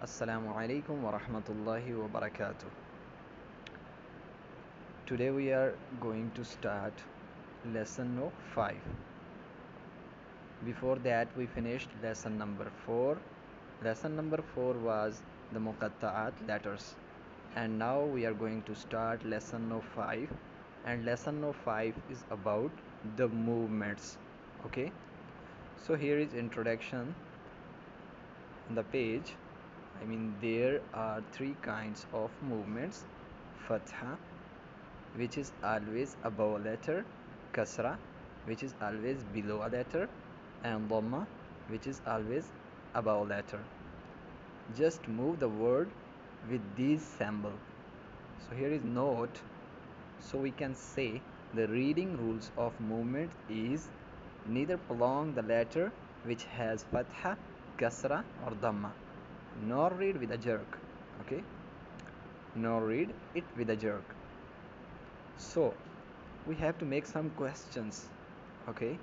Assalamu alaikum wa rahmatullahi wa barakatuh. Today we are going to start lesson no 5. Before that we finished lesson number 4. Lesson number 4 was the muqatta'at letters, and now we are going to start lesson no 5, and lesson no 5 is about the movements. Okay, so here is introduction on the page. There are three kinds of movements: fatha, which is always above a letter; kasra, which is always below a letter; and dhamma, which is always above a letter. Just move the word with these symbols. So here is note. So we can say the reading rules of movement is neither prolong the letter which has fatha, kasra or dhamma, nor read with a jerk. Okay, nor read it with a jerk. So we have to make some questions. Okay,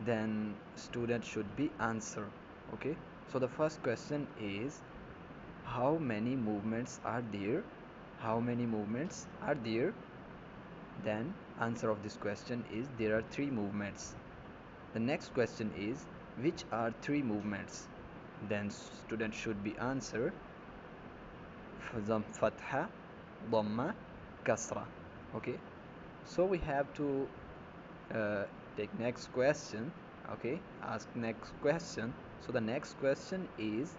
then student should be answer. Okay, so the first question is, how many movements are there? How many movements are there? Then answer of this question is, there are three movements. The next question is, which are three movements? Then student should be answer fatha, dhamma, kasra. Okay, so we have to take next question. Okay, ask next question. So the next question is,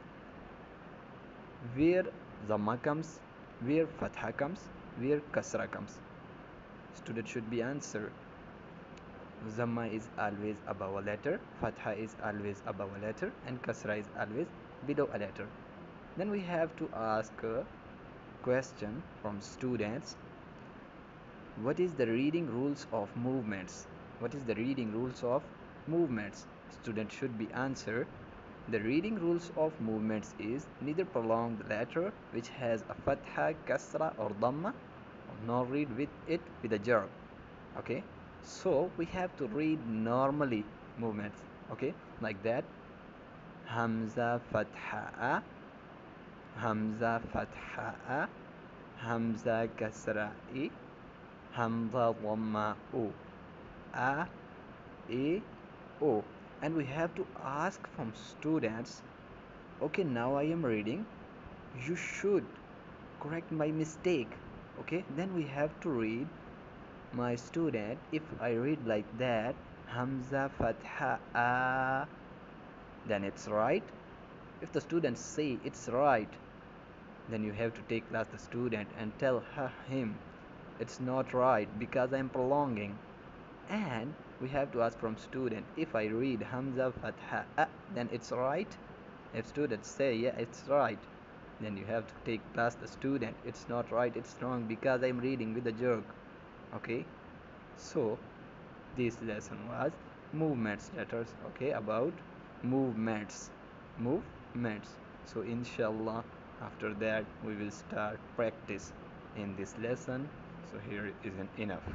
where dhamma comes, where fatha comes, where kasra comes? Student should be answer dhamma is always above a letter, fatha is always above a letter, and kasra is always below a letter. Then we have to ask a question from students: what is the reading rules of movements? What is the reading rules of movements? Student should be answer, the reading rules of movements is neither prolong the letter which has a fatha, kasra or dhamma, nor read with it with a jerk. Okay, so we have to read normally movements. Okay, like that: hamza fatha, hamza fatha, hamza kasra I, hamza dhamma o, a, e, o. And we have to ask from students, okay, now I am reading, you should correct my mistake. Okay, then we have to read, my student, if I read like that, hamza fatha a, then it's right. If the students say it's right, then you have to take class the student and tell him it's not right because I'm prolonging. And we have to ask from student, if I read hamza fatha a, then it's right. If students say yeah it's right, then you have to take class the student, it's not right, it's wrong because I'm reading with a jerk. Okay, so this lesson was movements letters. Okay, about movements. So inshallah after that we will start practice in this lesson. So here is enough.